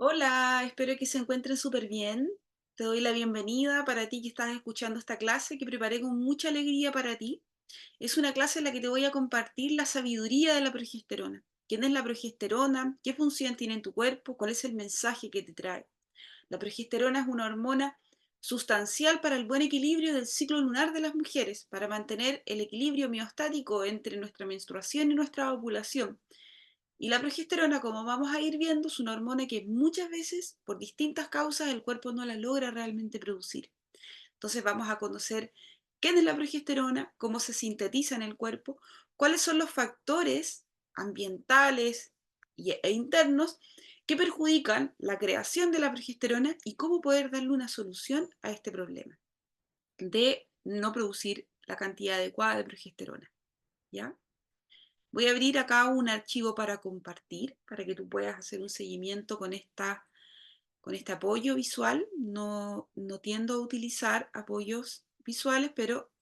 Hola, espero que se encuentren súper bien. Te doy la bienvenida para ti que estás escuchando esta clase que preparé con mucha alegría para ti. Es una clase en la que te voy a compartir la sabiduría de la progesterona. ¿Quién es la progesterona? ¿Qué función tiene en tu cuerpo? ¿Cuál es el mensaje que te trae? La progesterona es una hormona sustancial para el buen equilibrio del ciclo lunar de las mujeres, para mantener el equilibrio miostático entre nuestra menstruación y nuestra ovulación. Y la progesterona, como vamos a ir viendo, es una hormona que muchas veces, por distintas causas, el cuerpo no la logra realmente producir. Entonces vamos a conocer qué es la progesterona, cómo se sintetiza en el cuerpo, cuáles son los factores ambientales e internos que perjudican la creación de la progesterona y cómo poder darle una solución a este problema de no producir la cantidad adecuada de progesterona. ¿Ya? Voy a abrir acá un archivo para compartir, para que tú puedas hacer un seguimiento con este apoyo visual. No tiendo a utilizar apoyos visuales, pero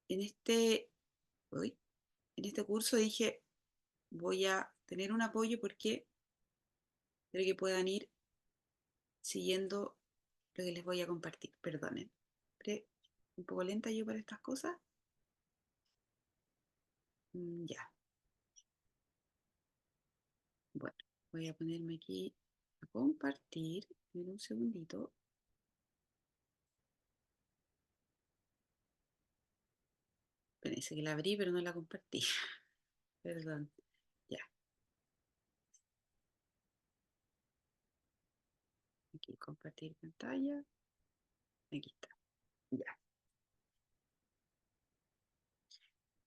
en este, uy, en este curso dije, voy a tener un apoyo porque quiero que puedan ir siguiendo lo que les voy a compartir. Perdonen. Siempre un poco lenta yo para estas cosas. Ya, bueno, voy a ponerme aquí a compartir. En un segundito. Parece que la abrí, pero no la compartí. Perdón. Ya, aquí compartir pantalla. Aquí está. Ya.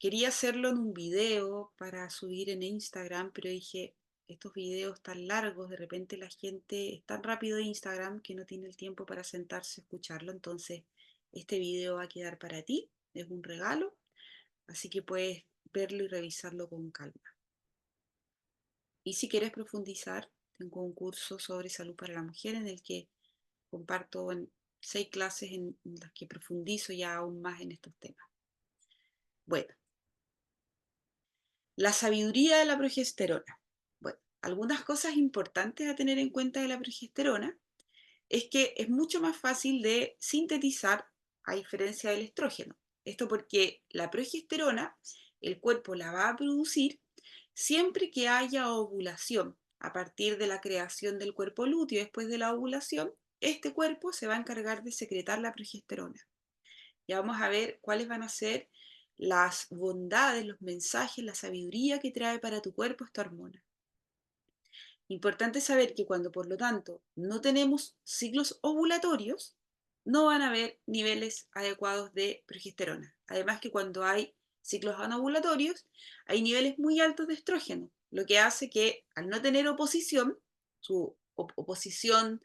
Quería hacerlo en un video para subir en Instagram, pero dije, estos videos tan largos, de repente la gente es tan rápido de Instagram que no tiene el tiempo para sentarse a escucharlo. Entonces, este video va a quedar para ti. Es un regalo, así que puedes verlo y revisarlo con calma. Y si quieres profundizar, tengo un curso sobre salud para la mujer en el que comparto en 6 clases en las que profundizo ya aún más en estos temas. Bueno, la sabiduría de la progesterona. Bueno, algunas cosas importantes a tener en cuenta de la progesterona es que es mucho más fácil de sintetizar a diferencia del estrógeno. Esto porque la progesterona, el cuerpo la va a producir siempre que haya ovulación. A partir de la creación del cuerpo lúteo después de la ovulación, este cuerpo se va a encargar de secretar la progesterona. Ya vamos a ver cuáles van a ser las bondades, los mensajes, la sabiduría que trae para tu cuerpo esta hormona. Importante saber que cuando, por lo tanto, no tenemos ciclos ovulatorios, no van a haber niveles adecuados de progesterona. Además que cuando hay ciclos anovulatorios, hay niveles muy altos de estrógeno, lo que hace que al no tener oposición, su oposición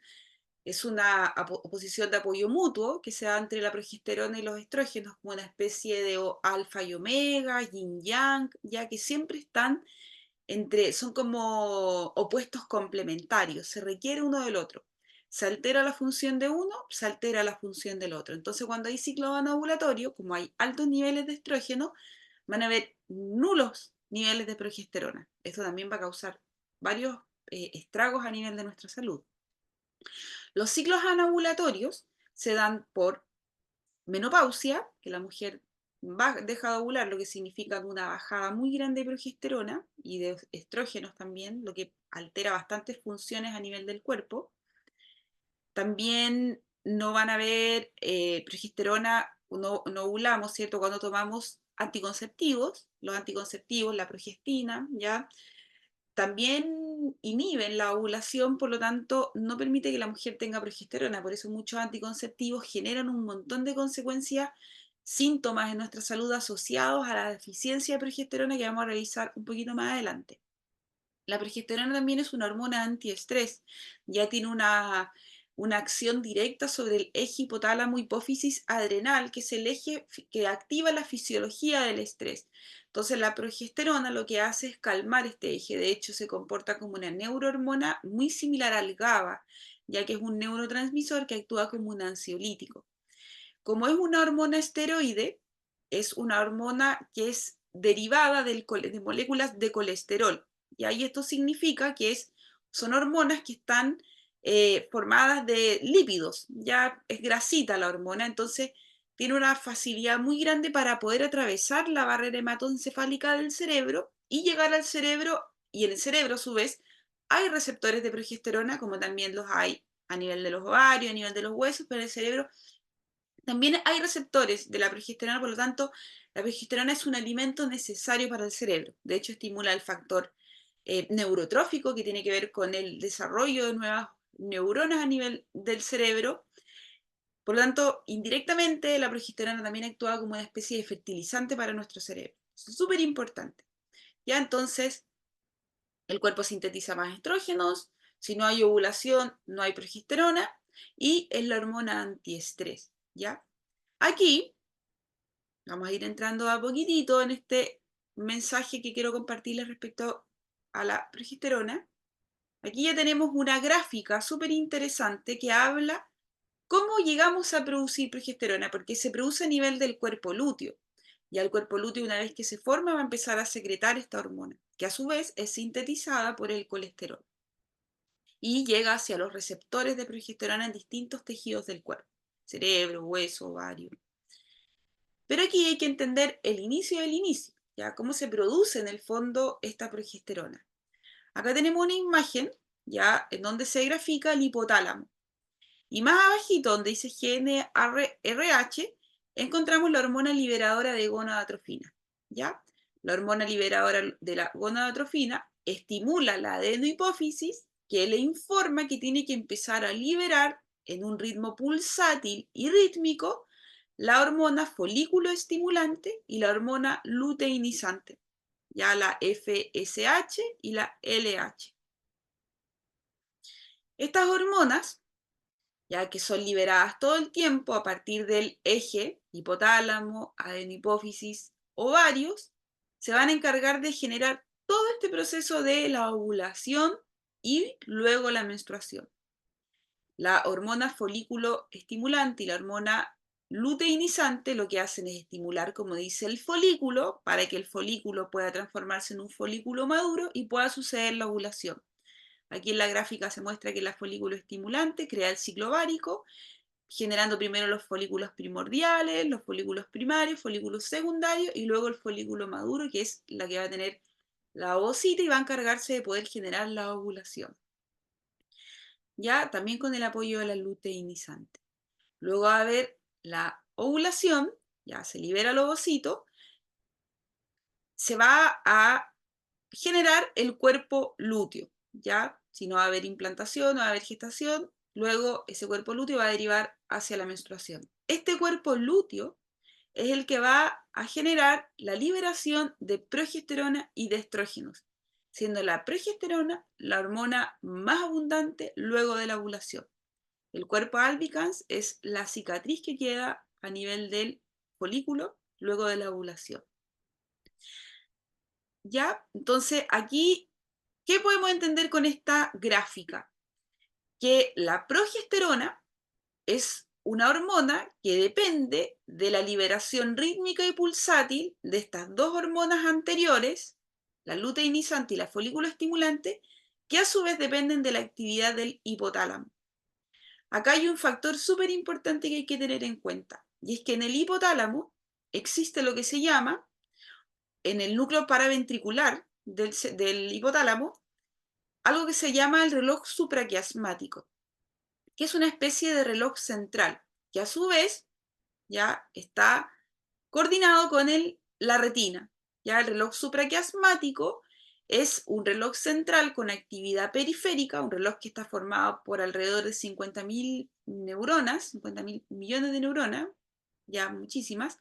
es una oposición de apoyo mutuo que se da entre la progesterona y los estrógenos, como una especie de alfa y omega, yin yang, ya que siempre están son como opuestos complementarios, se requiere uno del otro. Se altera la función de uno, se altera la función del otro. Entonces, cuando hay ciclo anovulatorio, como hay altos niveles de estrógeno, van a haber nulos niveles de progesterona. Esto también va a causar varios estragos a nivel de nuestra salud. Los ciclos anovulatorios se dan por menopausia, que la mujer deja de ovular, lo que significa una bajada muy grande de progesterona y de estrógenos también, lo que altera bastantes funciones a nivel del cuerpo. También no van a haber progesterona, no ovulamos, ¿cierto? Cuando tomamos anticonceptivos, los anticonceptivos, la progestina, ¿ya? También inhiben la ovulación, por lo tanto, no permite que la mujer tenga progesterona. Por eso muchos anticonceptivos generan un montón de consecuencias, síntomas en nuestra salud asociados a la deficiencia de progesterona que vamos a revisar un poquito más adelante. La progesterona también es una hormona antiestrés, ya tiene una acción directa sobre el eje hipotálamo hipófisis adrenal, que es el eje que activa la fisiología del estrés. Entonces la progesterona lo que hace es calmar este eje, de hecho se comporta como una neurohormona muy similar al GABA, ya que es un neurotransmisor que actúa como un ansiolítico. Como es una hormona esteroide, es una hormona que es derivada de moléculas de colesterol. Y ahí esto significa que es son hormonas que están formadas de lípidos, ya es grasita la hormona, entonces tiene una facilidad muy grande para poder atravesar la barrera hematoencefálica del cerebro y llegar al cerebro, y en el cerebro a su vez hay receptores de progesterona, como también los hay a nivel de los ovarios, a nivel de los huesos, pero en el cerebro también hay receptores de la progesterona, por lo tanto, la progesterona es un alimento necesario para el cerebro. De hecho, estimula el factor neurotrófico, que tiene que ver con el desarrollo de nuevas neuronas a nivel del cerebro. Por lo tanto, indirectamente, la progesterona también actúa como una especie de fertilizante para nuestro cerebro. Es súper importante. Ya entonces, el cuerpo sintetiza más estrógenos. Si no hay ovulación, no hay progesterona. Y es la hormona antiestrés. ¿Ya? Aquí vamos a ir entrando a poquitito en este mensaje que quiero compartirles respecto a la progesterona. Aquí ya tenemos una gráfica súper interesante que habla cómo llegamos a producir progesterona, porque se produce a nivel del cuerpo lúteo. Y al cuerpo lúteo, una vez que se forma, va a empezar a secretar esta hormona, que a su vez es sintetizada por el colesterol. Y llega hacia los receptores de progesterona en distintos tejidos del cuerpo, cerebro, hueso, ovario. Pero aquí hay que entender el inicio del inicio, ¿ya? Cómo se produce en el fondo esta progesterona. Acá tenemos una imagen, ¿ya? En donde se grafica el hipotálamo. Y más abajito, donde dice GnRH, encontramos la hormona liberadora de gonadotrofina, ¿ya? La hormona liberadora de la gonadotrofina estimula la adenohipófisis, que le informa que tiene que empezar a liberar en un ritmo pulsátil y rítmico la hormona folículo estimulante y la hormona luteinizante, ya la FSH y la LH. Estas hormonas, ya que son liberadas todo el tiempo a partir del eje hipotálamo, adenohipófisis, ovarios, se van a encargar de generar todo este proceso de la ovulación y luego la menstruación. La hormona folículo estimulante y la hormona luteinizante lo que hacen es estimular, como dice, el folículo para que el folículo pueda transformarse en un folículo maduro y pueda suceder la ovulación. Aquí en la gráfica se muestra que la folículo estimulante crea el ciclo ovárico, generando primero los folículos primordiales, los folículos primarios, folículos secundarios y luego el folículo maduro, que es la que va a tener la ovocita y va a encargarse de poder generar la ovulación. Ya también con el apoyo de la luteinizante. Luego va a haber la ovulación, ya se libera el ovocito, se va a generar el cuerpo lúteo, ¿ya? Si no va a haber implantación, no va a haber gestación, luego ese cuerpo lúteo va a derivar hacia la menstruación. Este cuerpo lúteo es el que va a generar la liberación de progesterona y de estrógenos, siendo la progesterona la hormona más abundante luego de la ovulación. El cuerpo albicans es la cicatriz que queda a nivel del folículo luego de la ovulación. ¿Ya? Entonces, aquí, ¿qué podemos entender con esta gráfica? Que la progesterona es una hormona que depende de la liberación rítmica y pulsátil de estas dos hormonas anteriores, la luteinizante y la folículo estimulante, que a su vez dependen de la actividad del hipotálamo. Acá hay un factor súper importante que hay que tener en cuenta, y es que en el hipotálamo existe lo que se llama, en el núcleo paraventricular del hipotálamo, algo que se llama el reloj supraquiasmático, que es una especie de reloj central, que a su vez ya está coordinado con la retina. Ya el reloj supraquiasmático es un reloj central con actividad periférica, un reloj que está formado por alrededor de 50.000 neuronas, 50.000 millones de neuronas, ya muchísimas.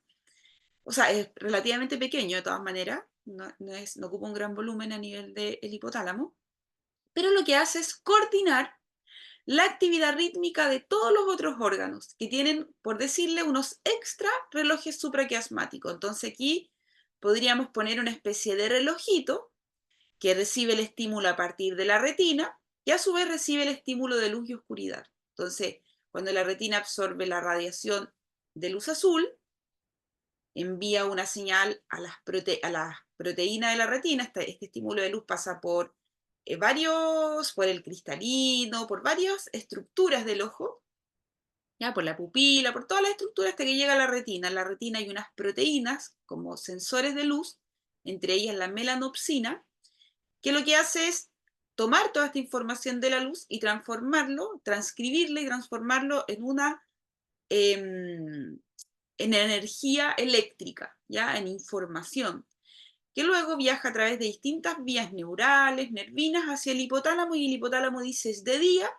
O sea, es relativamente pequeño de todas maneras, no ocupa un gran volumen a nivel del hipotálamo, pero lo que hace es coordinar la actividad rítmica de todos los otros órganos que tienen, por decirle, unos extra relojes supraquiasmáticos. Entonces aquí podríamos poner una especie de relojito que recibe el estímulo a partir de la retina y a su vez recibe el estímulo de luz y oscuridad. Entonces, cuando la retina absorbe la radiación de luz azul, envía una señal a las proteínas de la retina, este estímulo de luz pasa por por el cristalino, por varias estructuras del ojo, ya, por la pupila, por todas las estructuras hasta que llega a la retina. En la retina hay unas proteínas como sensores de luz, entre ellas la melanopsina, que lo que hace es tomar toda esta información de la luz y transformarlo, transcribirla y transformarlo en energía eléctrica, ¿ya? En información, que luego viaja a través de distintas vías neurales, nervinas, hacia el hipotálamo, y el hipotálamo dice es de día,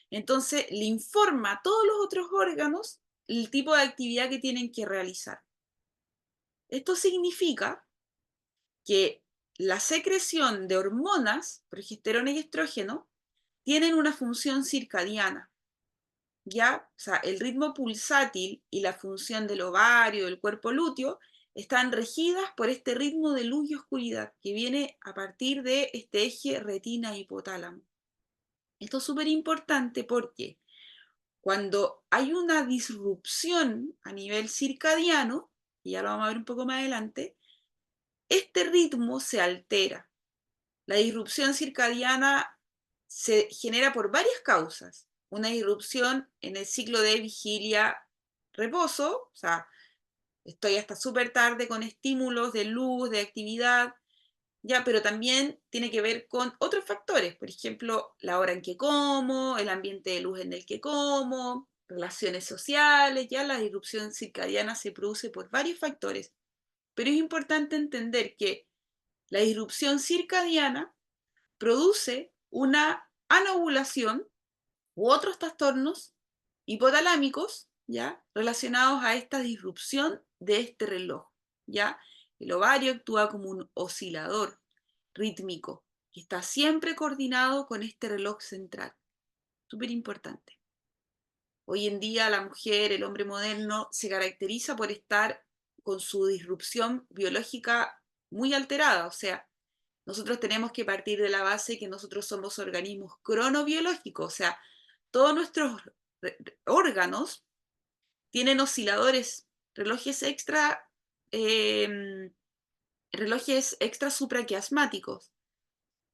entonces le informa a todos los otros órganos el tipo de actividad que tienen que realizar. Esto significa que la secreción de hormonas, progesterona y estrógeno, tienen una función circadiana, ¿ya? O sea, el ritmo pulsátil y la función del ovario, del cuerpo lúteo, están regidas por este ritmo de luz y oscuridad que viene a partir de este eje retina-hipotálamo. Esto es súper importante porque cuando hay una disrupción a nivel circadiano, y ya lo vamos a ver un poco más adelante, este ritmo se altera. La disrupción circadiana se genera por varias causas. Una disrupción en el ciclo de vigilia-reposo, o sea, estoy hasta súper tarde con estímulos de luz, de actividad, ya, pero también tiene que ver con otros factores, por ejemplo, la hora en que como, el ambiente de luz en el que como, relaciones sociales, ya la disrupción circadiana se produce por varios factores, pero es importante entender que la disrupción circadiana produce una anovulación u otros trastornos hipotalámicos, ¿ya? Relacionados a esta disrupción de este reloj, ¿ya? El ovario actúa como un oscilador rítmico que está siempre coordinado con este reloj central. Súper importante. Hoy en día la mujer, el hombre moderno, se caracteriza por estar con su disrupción biológica muy alterada, o sea, nosotros tenemos que partir de la base que nosotros somos organismos cronobiológicos, o sea, todos nuestros órganos tienen osciladores, relojes extra, eh, relojes extra supraquiasmáticos,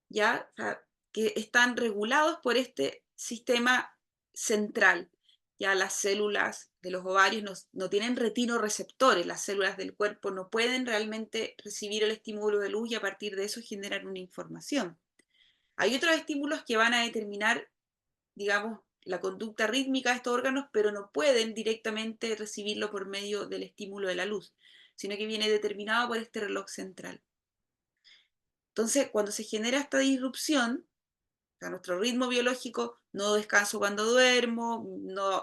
¿ya? O sea, que están regulados por este sistema central. Ya las células de los ovarios no tienen retinoreceptores, las células del cuerpo no pueden realmente recibir el estímulo de luz y a partir de eso generar una información. Hay otros estímulos que van a determinar, digamos, la conducta rítmica de estos órganos, pero no pueden directamente recibirlo por medio del estímulo de la luz, sino que viene determinado por este reloj central. Entonces, cuando se genera esta disrupción, o sea, nuestro ritmo biológico, no descanso cuando duermo,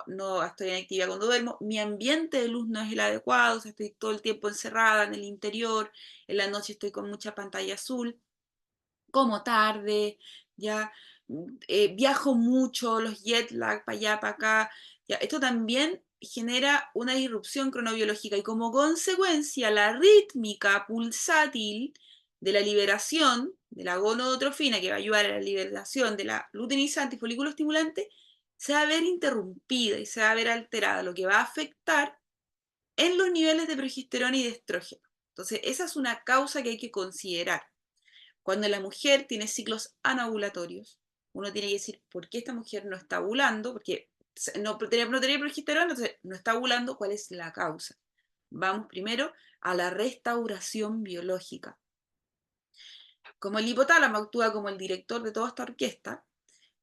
no estoy en actividad cuando duermo, mi ambiente de luz no es el adecuado, o sea, estoy todo el tiempo encerrada en el interior, en la noche estoy con mucha pantalla azul, como tarde, ya viajo mucho, los jet lag para allá, para acá, ya, esto también genera una disrupción cronobiológica y como consecuencia la rítmica pulsátil de la liberación de la gonodotrofina que va a ayudar a la liberación de la luteinizante y folículo estimulante se va a ver interrumpida y se va a ver alterada, lo que va a afectar en los niveles de progesterona y de estrógeno. Entonces, esa es una causa que hay que considerar. Cuando la mujer tiene ciclos anovulatorios, uno tiene que decir, ¿por qué esta mujer no está ovulando? Porque no tenía progesterona, entonces no está ovulando, ¿cuál es la causa? Vamos primero a la restauración biológica. Como el hipotálamo actúa como el director de toda esta orquesta,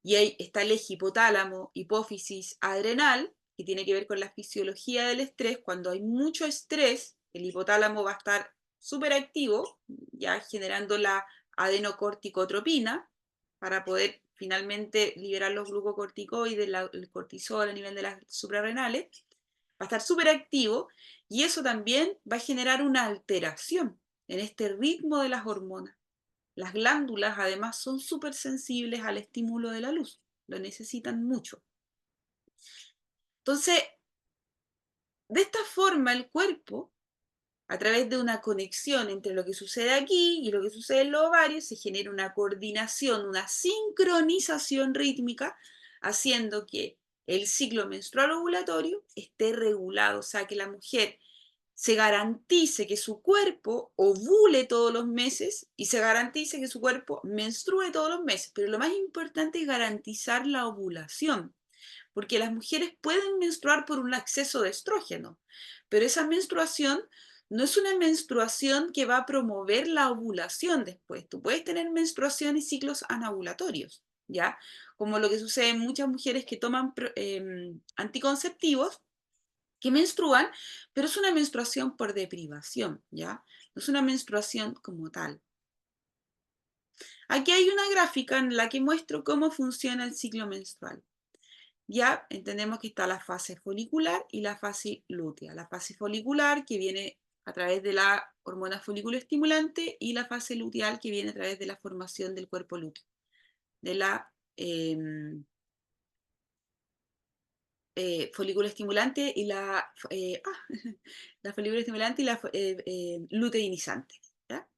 y ahí está el eje hipotálamo, hipófisis, adrenal, que tiene que ver con la fisiología del estrés. Cuando hay mucho estrés, el hipotálamo va a estar súper activo, ya generando la adenocorticotropina, para poder finalmente liberar los glucocorticoides, el cortisol a nivel de las suprarrenales, va a estar súper activo, y eso también va a generar una alteración en este ritmo de las hormonas. Las glándulas además son súper sensibles al estímulo de la luz, lo necesitan mucho. Entonces, de esta forma el cuerpo, a través de una conexión entre lo que sucede aquí y lo que sucede en los ovarios, se genera una coordinación, una sincronización rítmica, haciendo que el ciclo menstrual ovulatorio esté regulado, o sea, que la mujer se garantice que su cuerpo ovule todos los meses y se garantice que su cuerpo menstrue todos los meses. Pero lo más importante es garantizar la ovulación, porque las mujeres pueden menstruar por un exceso de estrógeno, pero esa menstruación no es una menstruación que va a promover la ovulación después. Tú puedes tener menstruación y ciclos anovulatorios, ¿ya? Como lo que sucede en muchas mujeres que toman anticonceptivos, que menstruan, pero es una menstruación por deprivación, ¿ya? No es una menstruación como tal. Aquí hay una gráfica en la que muestro cómo funciona el ciclo menstrual. Ya entendemos que está la fase folicular y la fase lútea. La fase folicular que viene a través de la hormona folículo estimulante y la fase luteal que viene a través de la formación del cuerpo lúteo, de la folículo estimulante y la folículo estimulante y la luteinizante. ¿Ya?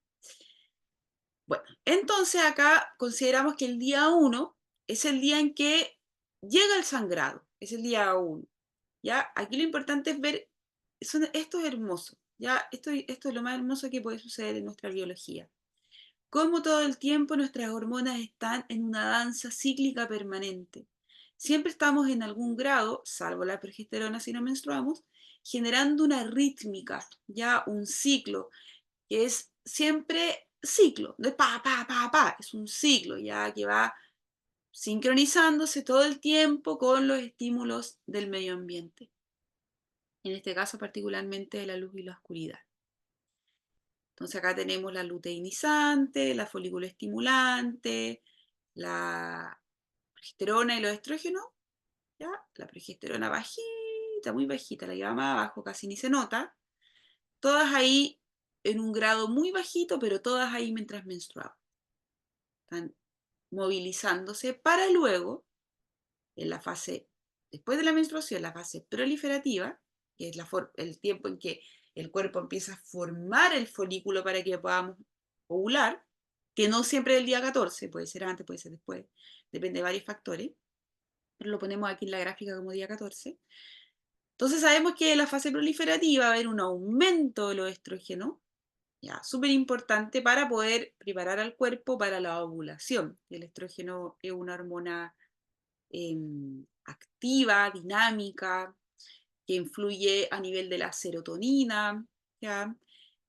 Bueno, entonces acá consideramos que el día 1 es el día en que llega el sangrado, es el día 1. ¿Ya? Aquí lo importante es ver, esto es hermoso, ¿ya? Esto es lo más hermoso que puede suceder en nuestra biología. Cómo todo el tiempo nuestras hormonas están en una danza cíclica permanente. Siempre estamos en algún grado, salvo la progesterona si no menstruamos, generando una rítmica, ya un ciclo, que es siempre ciclo, no es pa, es un ciclo ya que va sincronizándose todo el tiempo con los estímulos del medio ambiente, en este caso particularmente de la luz y la oscuridad. Entonces acá tenemos la luteinizante, la folículo estimulante, la progesterona y los estrógenos, ¿ya? La progesterona bajita, muy bajita, la lleva más abajo, casi ni se nota. Todas ahí en un grado muy bajito, pero todas ahí mientras menstruamos. Están movilizándose para luego, en la fase, después de la menstruación, la fase proliferativa, que es el tiempo en que el cuerpo empieza a formar el folículo para que podamos ovular, que no siempre es el día 14, puede ser antes, puede ser después, depende de varios factores, pero lo ponemos aquí en la gráfica como día 14. Entonces sabemos que en la fase proliferativa va a haber un aumento de los estrógenos, ya, súper importante para poder preparar al cuerpo para la ovulación. El estrógeno es una hormona activa, dinámica, que influye a nivel de la serotonina, ¿ya?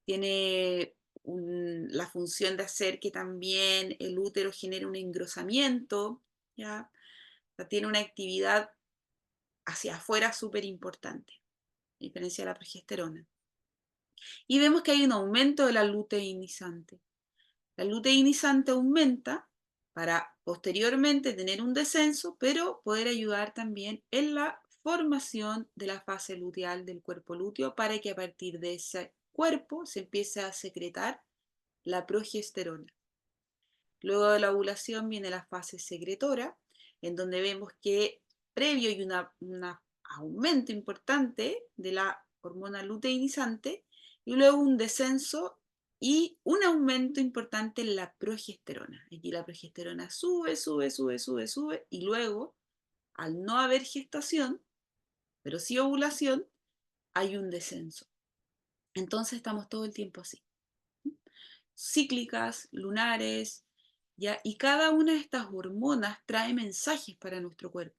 Tiene la función de hacer que también el útero genere un engrosamiento, ¿ya? O sea, tiene una actividad hacia afuera súper importante, a diferencia de la progesterona. Y vemos que hay un aumento de la luteinizante. La luteinizante aumenta para posteriormente tener un descenso, pero poder ayudar también en la formación de la fase luteal del cuerpo lúteo para que a partir de ese cuerpo se empiece a secretar la progesterona. Luego de la ovulación viene la fase secretora, en donde vemos que previo hay un aumento importante de la hormona luteinizante y luego un descenso y un aumento importante en la progesterona. Aquí la progesterona sube, sube, sube, sube, sube y luego, al no haber gestación, pero sí ovulación, hay un descenso. Entonces estamos todo el tiempo así, cíclicas, lunares, ¿ya? Y cada una de estas hormonas trae mensajes para nuestro cuerpo.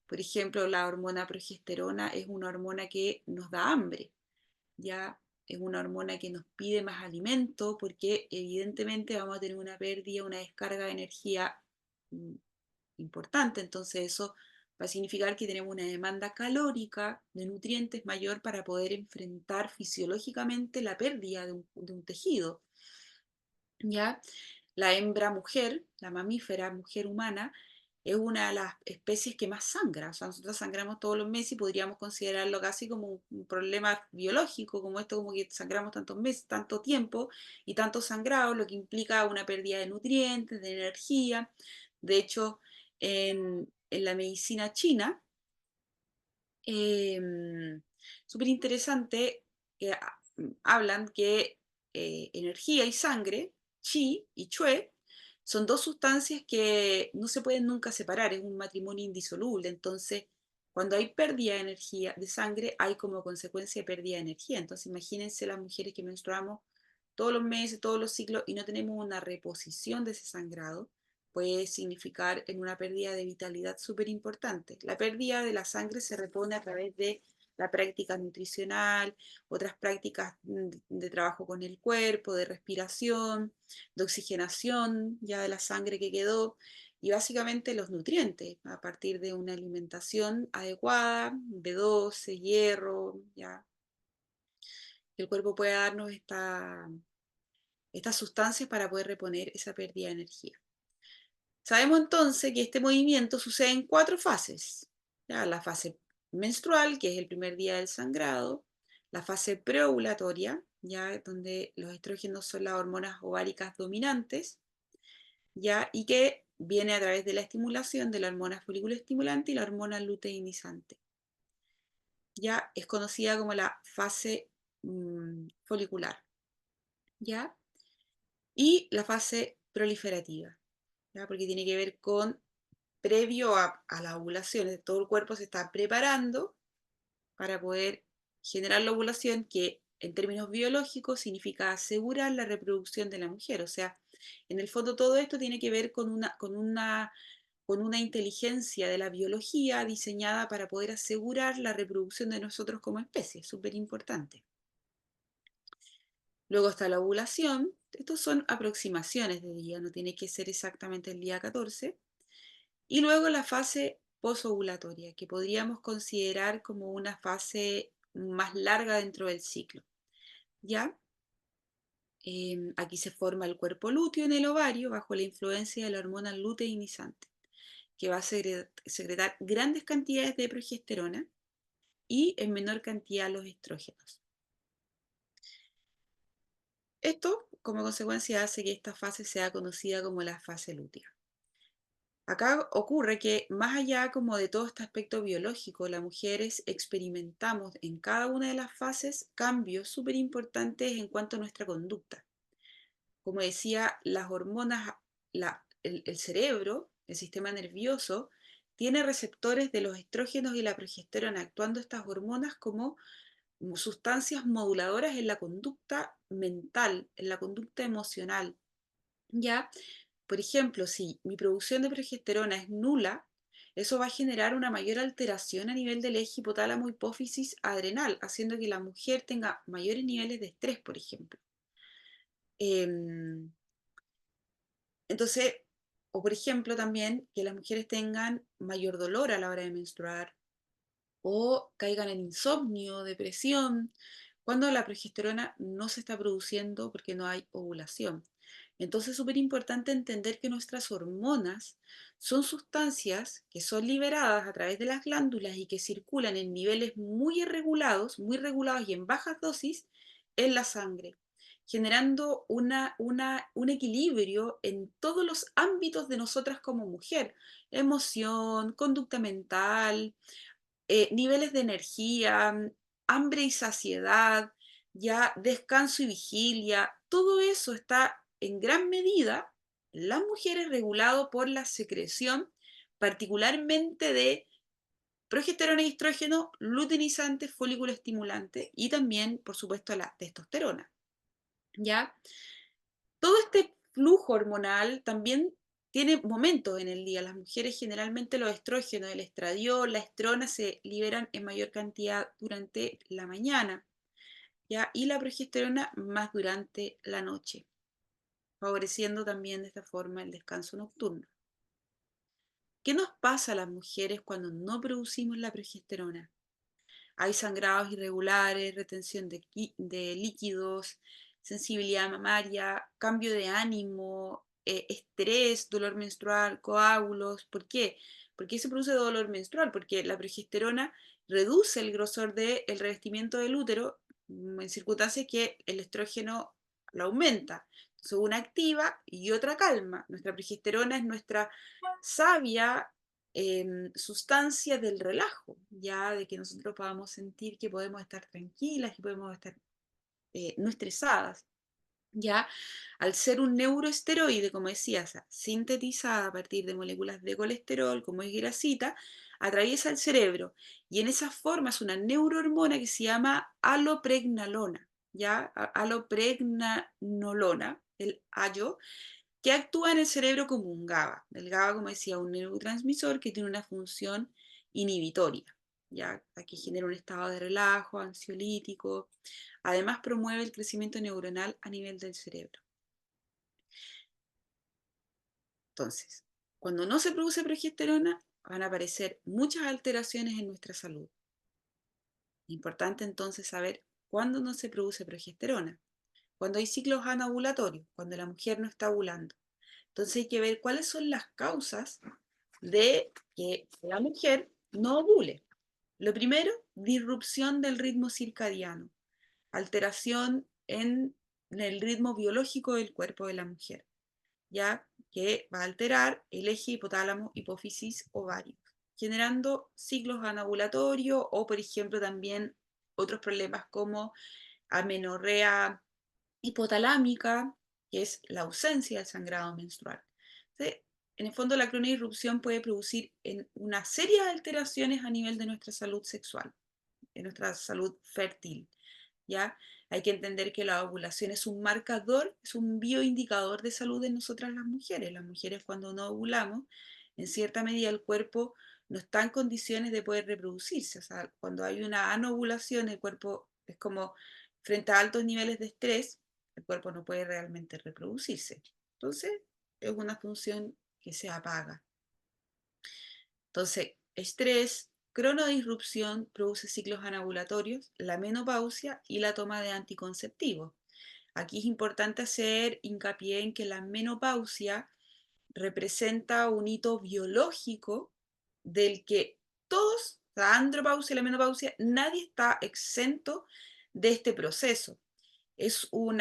Por ejemplo, la hormona progesterona es una hormona que nos da hambre, ¿ya? Es una hormona que nos pide más alimento porque evidentemente vamos a tener una pérdida, una descarga de energía mm, importante. Entonces eso va a significar que tenemos una demanda calórica de nutrientes mayor para poder enfrentar fisiológicamente la pérdida de un tejido. ¿Ya? La hembra mujer, la mamífera mujer humana, es una de las especies que más sangra. O sea, nosotros sangramos todos los meses y podríamos considerarlo casi como un problema biológico, como esto, como que sangramos tantos meses, tanto tiempo y tanto sangrado, lo que implica una pérdida de nutrientes, de energía. De hecho, en la medicina china, súper interesante, que hablan que energía y sangre, chi y chue, son dos sustancias que no se pueden nunca separar, es un matrimonio indisoluble. Entonces, Cuando hay pérdida de energía, de sangre, hay como consecuencia pérdida de energía. Entonces imagínense las mujeres que menstruamos todos los meses, todos los ciclos y no tenemos una reposición de ese sangrado, puede significar en una pérdida de vitalidad súper importante. La pérdida de la sangre se repone a través de la práctica nutricional, otras prácticas de trabajo con el cuerpo, de respiración, de oxigenación ya de la sangre que quedó y básicamente los nutrientes a partir de una alimentación adecuada, B12, hierro, ya el cuerpo puede darnos estas sustancias para poder reponer esa pérdida de energía. Sabemos entonces que este movimiento sucede en 4 fases. ¿Ya? La fase menstrual, que es el primer día del sangrado, la fase preovulatoria, ya donde los estrógenos son las hormonas ováricas dominantes, ya, y que viene a través de la estimulación de la hormona foliculoestimulante y la hormona luteinizante. Ya es conocida como la fase folicular, ¿ya? Y la fase proliferativa, ¿ya? Porque tiene que ver con previo a la ovulación, todo el cuerpo se está preparando para poder generar la ovulación, que en términos biológicos significa asegurar la reproducción de la mujer. O sea, en el fondo todo esto tiene que ver con una inteligencia de la biología diseñada para poder asegurar la reproducción de nosotros como especie, súper importante. Luego está la ovulación. Estos son aproximaciones de día, no tiene que ser exactamente el día 14. Y luego la fase posovulatoria, que podríamos considerar como una fase más larga dentro del ciclo. ¿Ya? Aquí se forma el cuerpo lúteo en el ovario bajo la influencia de la hormona luteinizante, que va a secretar grandes cantidades de progesterona y en menor cantidad los estrógenos. Esto, como consecuencia, hace que esta fase sea conocida como la fase lútea. Acá ocurre que más allá como de todo este aspecto biológico, las mujeres experimentamos en cada una de las fases cambios súper importantes en cuanto a nuestra conducta. Como decía, las hormonas, el cerebro, el sistema nervioso, tiene receptores de los estrógenos y la progesterona, actuando estas hormonas como sustancias moduladoras en la conducta mental, en la conducta emocional. ¿Ya? Por ejemplo, si mi producción de progesterona es nula, eso va a generar una mayor alteración a nivel del eje hipotálamo hipófisis adrenal, haciendo que la mujer tenga mayores niveles de estrés, por ejemplo. Entonces, o por ejemplo también que las mujeres tengan mayor dolor a la hora de menstruar o caigan en insomnio, depresión, cuando la progesterona no se está produciendo porque no hay ovulación. Entonces es súper importante entender que nuestras hormonas son sustancias que son liberadas a través de las glándulas y que circulan en niveles muy regulados y en bajas dosis en la sangre, generando un equilibrio en todos los ámbitos de nosotras como mujer, emoción, conducta mental, niveles de energía, hambre y saciedad, ya descanso y vigilia, todo eso está en gran medida en las mujeres regulado por la secreción, particularmente de progesterona y estrógeno, luteinizante, folículo estimulante y también, por supuesto, la testosterona. ¿Ya? Todo este flujo hormonal también tiene momentos en el día. Las mujeres generalmente los estrógenos, el estradiol, la estrona se liberan en mayor cantidad durante la mañana, ¿ya? Y la progesterona más durante la noche, favoreciendo también de esta forma el descanso nocturno. ¿Qué nos pasa a las mujeres cuando no producimos la progesterona? Hay sangrados irregulares, retención de líquidos, sensibilidad mamaria, cambio de ánimo, estrés, dolor menstrual, coágulos. ¿Por qué? ¿Por qué se produce dolor menstrual? Porque la progesterona reduce el grosor del revestimiento del útero en circunstancias que el estrógeno lo aumenta. Entonces una activa y otra calma. Nuestra progesterona es nuestra sabia sustancia del relajo, ya de que nosotros podamos sentir que podemos estar tranquilas, que podemos estar no estresadas. Ya, al ser un neuroesteroide, como decía, o sea, sintetizada a partir de moléculas de colesterol, como es grasita, atraviesa el cerebro y en esa forma es una neurohormona que se llama alopregnanolona, ¿ya? Alopregnanolona, el ayo, que actúa en el cerebro como un GABA. El GABA, como decía, un neurotransmisor que tiene una función inhibitoria, ¿ya? Que genera un estado de relajo, ansiolítico. Además, promueve el crecimiento neuronal a nivel del cerebro. Entonces, cuando no se produce progesterona, van a aparecer muchas alteraciones en nuestra salud. Importante entonces saber cuándo no se produce progesterona. Cuando hay ciclos anovulatorios, cuando la mujer no está ovulando. Entonces hay que ver cuáles son las causas de que la mujer no ovule. Lo primero, disrupción del ritmo circadiano, alteración en el ritmo biológico del cuerpo de la mujer, ya que va a alterar el eje hipotálamo, hipófisis, ovario, generando ciclos anovulatorios o, por ejemplo, también otros problemas como amenorrea hipotalámica, que es la ausencia del sangrado menstrual. Entonces, en el fondo, la cronirrupción puede producir en una serie de alteraciones a nivel de nuestra salud sexual, de nuestra salud fértil. ¿Ya? Hay que entender que la ovulación es un marcador, es un bioindicador de salud en nosotras las mujeres. Las mujeres cuando no ovulamos, en cierta medida el cuerpo no está en condiciones de poder reproducirse. O sea, cuando hay una anovulación, el cuerpo es como frente a altos niveles de estrés, el cuerpo no puede realmente reproducirse. Entonces, es una función que se apaga. Entonces, estrés, cronodisrupción produce ciclos anovulatorios, la menopausia y la toma de anticonceptivos. Aquí es importante hacer hincapié en que la menopausia representa un hito biológico del que todos, la andropausia y la menopausia, nadie está exento de este proceso. Es un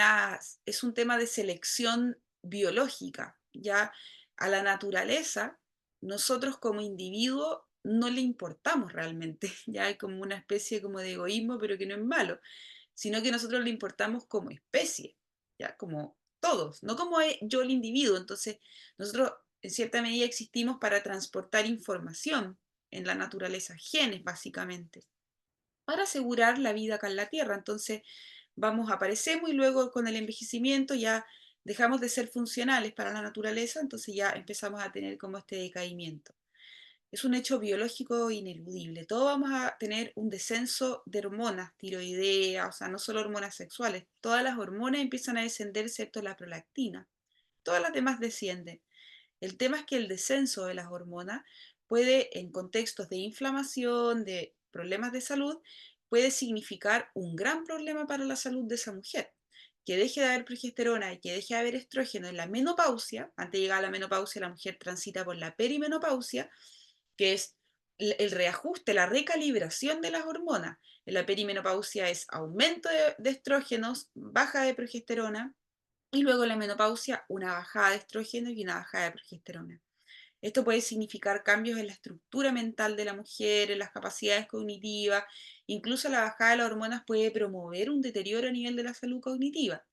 tema de selección biológica, ya a la naturaleza, nosotros como individuo no le importamos realmente, ya hay como una especie como de egoísmo, pero que no es malo, sino que nosotros le importamos como especie, ya como todos, no como yo el individuo. Entonces, nosotros en cierta medida existimos para transportar información en la naturaleza, genes básicamente, para asegurar la vida acá en la Tierra. Entonces, vamos, aparecemos y luego con el envejecimiento ya dejamos de ser funcionales para la naturaleza, entonces ya empezamos a tener como este decaimiento. Es un hecho biológico ineludible. Todos vamos a tener un descenso de hormonas, tiroidea, o sea, no solo hormonas sexuales. Todas las hormonas empiezan a descender, excepto la prolactina. Todas las demás descienden. El tema es que el descenso de las hormonas puede, en contextos de inflamación, de problemas de salud, puede significar un gran problema para la salud de esa mujer. Que deje de haber progesterona y que deje de haber estrógeno en la menopausia, antes de llegar a la menopausia, la mujer transita por la perimenopausia, que es el reajuste, la recalibración de las hormonas. En la perimenopausia es aumento de estrógenos, baja de progesterona, y luego en la menopausia una bajada de estrógeno y una bajada de progesterona. Esto puede significar cambios en la estructura mental de la mujer, en las capacidades cognitivas, incluso la bajada de las hormonas puede promover un deterioro a nivel de la salud cognitiva,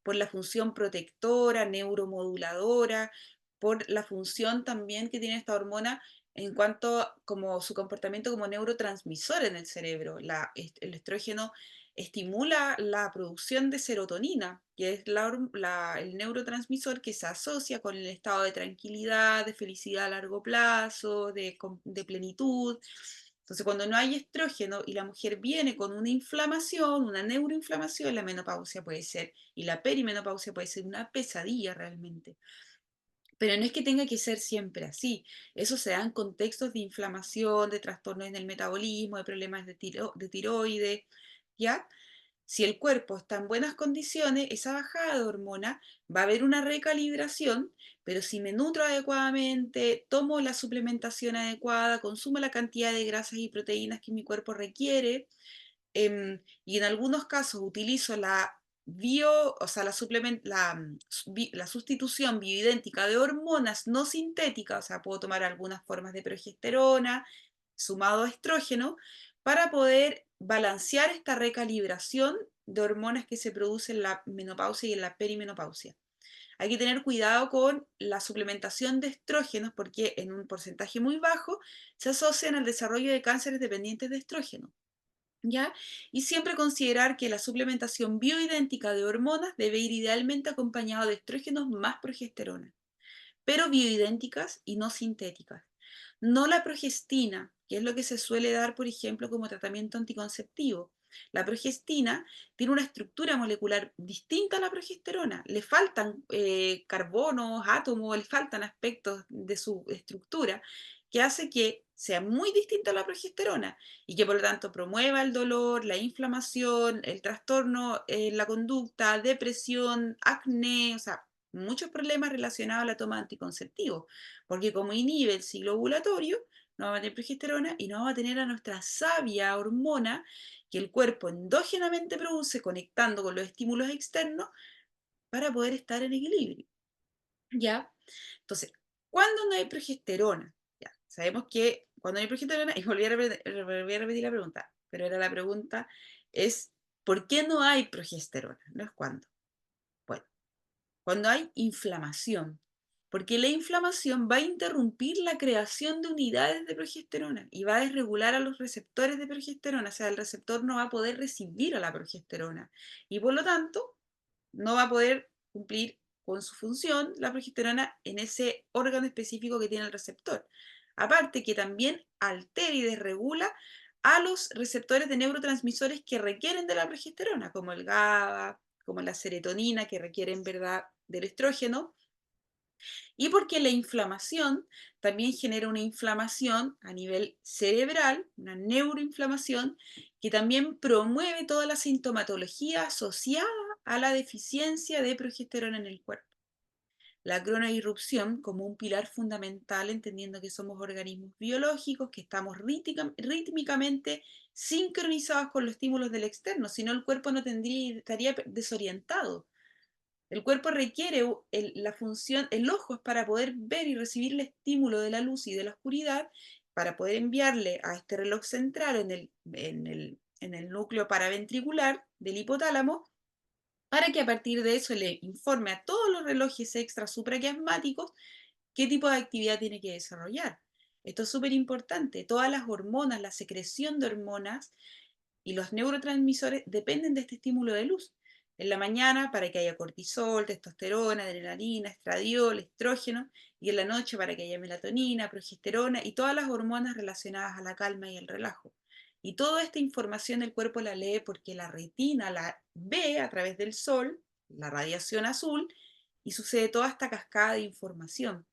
por la función protectora, neuromoduladora, por la función también que tiene esta hormona en cuanto como su comportamiento como neurotransmisor en el cerebro. El estrógeno estimula la producción de serotonina, que es el neurotransmisor que se asocia con el estado de tranquilidad, de felicidad a largo plazo, de plenitud. Entonces, cuando no hay estrógeno y la mujer viene con una inflamación, una neuroinflamación, la menopausia puede ser, y la perimenopausia puede ser una pesadilla realmente. Pero no es que tenga que ser siempre así. Eso se da en contextos de inflamación, de trastornos en el metabolismo, de problemas de tiroides, ¿ya? Si el cuerpo está en buenas condiciones, esa bajada de hormona va a haber una recalibración, pero si me nutro adecuadamente, tomo la suplementación adecuada, consumo la cantidad de grasas y proteínas que mi cuerpo requiere, y en algunos casos utilizo o sea, la sustitución bioidéntica de hormonas no sintéticas, o sea, puedo tomar algunas formas de progesterona sumado a estrógeno para poder balancear esta recalibración de hormonas que se producen en la menopausia y en la perimenopausia. Hay que tener cuidado con la suplementación de estrógenos porque en un porcentaje muy bajo se asocian al desarrollo de cánceres dependientes de estrógeno. ¿Ya? Y siempre considerar que la suplementación bioidéntica de hormonas debe ir idealmente acompañado de estrógenos más progesterona, pero bioidénticas y no sintéticas. No la progestina, que es lo que se suele dar, por ejemplo, como tratamiento anticonceptivo. La progestina tiene una estructura molecular distinta a la progesterona. Le faltan carbonos, átomos, le faltan aspectos de su estructura que hace que sea muy distinta a la progesterona y que por lo tanto promueva el dolor, la inflamación, el trastorno en la conducta, depresión, acné, o sea, muchos problemas relacionados a la toma de anticonceptivos, porque como inhibe el ciclo ovulatorio, no va a tener progesterona y no va a tener a nuestra sabia hormona que el cuerpo endógenamente produce conectando con los estímulos externos para poder estar en equilibrio. ¿Ya? Entonces, ¿cuándo no hay progesterona? Ya, sabemos que cuando no hay progesterona, y volví a repetir la pregunta, pero era la pregunta, es ¿por qué no hay progesterona? No es cuándo. Bueno, cuando hay inflamación, porque la inflamación va a interrumpir la creación de unidades de progesterona y va a desregular a los receptores de progesterona, o sea, el receptor no va a poder recibir a la progesterona y por lo tanto no va a poder cumplir con su función la progesterona en ese órgano específico que tiene el receptor. Aparte que también altera y desregula a los receptores de neurotransmisores que requieren de la progesterona, como el GABA, como la serotonina, que requieren, ¿verdad?, del estrógeno, y porque la inflamación también genera una inflamación a nivel cerebral, una neuroinflamación, que también promueve toda la sintomatología asociada a la deficiencia de progesterona en el cuerpo. La cronoirrupción como un pilar fundamental, entendiendo que somos organismos biológicos, que estamos rítmicamente sincronizados con los estímulos del externo, si no el cuerpo no tendría, estaría desorientado. El cuerpo requiere la función, el ojo es para poder ver y recibir el estímulo de la luz y de la oscuridad, para poder enviarle a este reloj central en el núcleo paraventricular del hipotálamo, para que a partir de eso le informe a todos los relojes extra supraquiasmáticos qué tipo de actividad tiene que desarrollar. Esto es súper importante. Todas las hormonas, la secreción de hormonas y los neurotransmisores dependen de este estímulo de luz. En la mañana para que haya cortisol, testosterona, adrenalina, estradiol, estrógeno, y en la noche para que haya melatonina, progesterona y todas las hormonas relacionadas a la calma y el relajo. Y toda esta información el cuerpo la lee porque la retina la ve a través del sol, la radiación azul, y sucede toda esta cascada de información.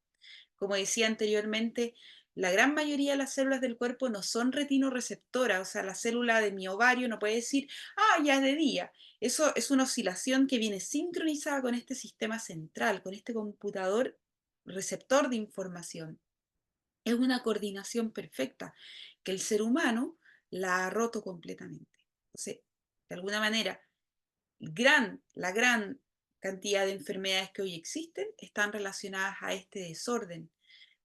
Como decía anteriormente, la gran mayoría de las células del cuerpo no son retinoreceptoras, o sea, la célula de mi ovario no puede decir, ah, ya es de día. Eso es una oscilación que viene sincronizada con este sistema central, con este computador receptor de información. Es una coordinación perfecta que el ser humano la ha roto completamente. Entonces, de alguna manera, la gran cantidad de enfermedades que hoy existen están relacionadas a este desorden.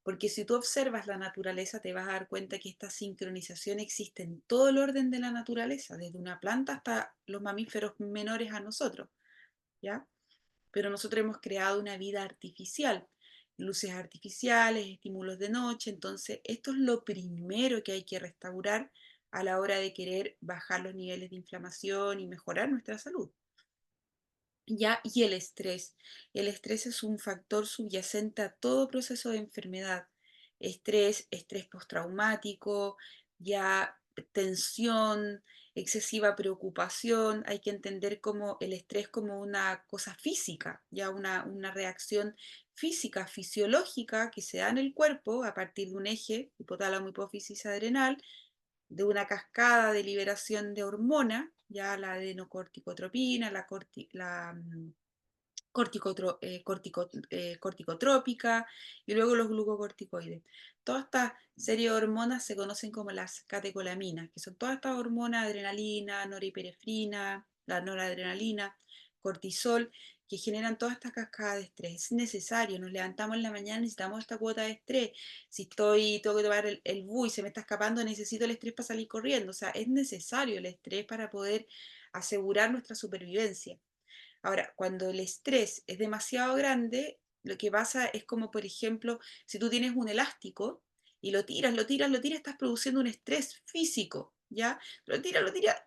Porque si tú observas la naturaleza, te vas a dar cuenta que esta sincronización existe en todo el orden de la naturaleza, desde una planta hasta los mamíferos menores a nosotros, ¿ya? Pero nosotros hemos creado una vida artificial, luces artificiales, estímulos de noche, entonces esto es lo primero que hay que restaurar a la hora de querer bajar los niveles de inflamación y mejorar nuestra salud. ¿Ya? Y el estrés. El estrés es un factor subyacente a todo proceso de enfermedad. Estrés postraumático, ya tensión, excesiva preocupación. Hay que entender como el estrés como una cosa física, ya una reacción física, fisiológica que se da en el cuerpo a partir de un eje, hipotálamo, hipófisis, adrenal, de una cascada de liberación de hormonas, ya la adenocorticotropina, corticotrópica y luego los glucocorticoides. Toda esta serie de hormonas se conocen como las catecolaminas, que son todas estas hormonas, adrenalina, noripinefrina, la noradrenalina, cortisol, que generan toda esta cascada de estrés. Es necesario, nos levantamos en la mañana, necesitamos esta cuota de estrés. Si tengo que tomar el bus y se me está escapando, necesito el estrés para salir corriendo. O sea, es necesario el estrés para poder asegurar nuestra supervivencia. Ahora, cuando el estrés es demasiado grande, lo que pasa es como, por ejemplo, si tú tienes un elástico y lo tiras, lo tiras, lo tiras, estás produciendo un estrés físico, ¿ya? Lo tiras,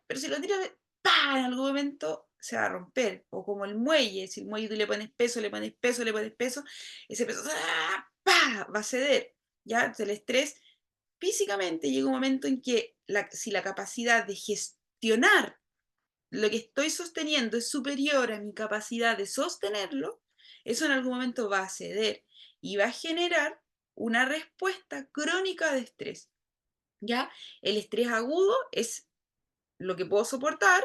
pero si lo tiras, ¡pah! En algún momento se va a romper. O como el muelle, si el muelle tú le pones peso, le pones peso, le pones peso, ese peso ¡ah! ¡Pah! Va a ceder, ¿ya? Entonces el estrés físicamente llega un momento en que si la capacidad de gestionar lo que estoy sosteniendo es superior a mi capacidad de sostenerlo, eso en algún momento va a ceder y va a generar una respuesta crónica de estrés. ¿Ya? El estrés agudo es lo que puedo soportar,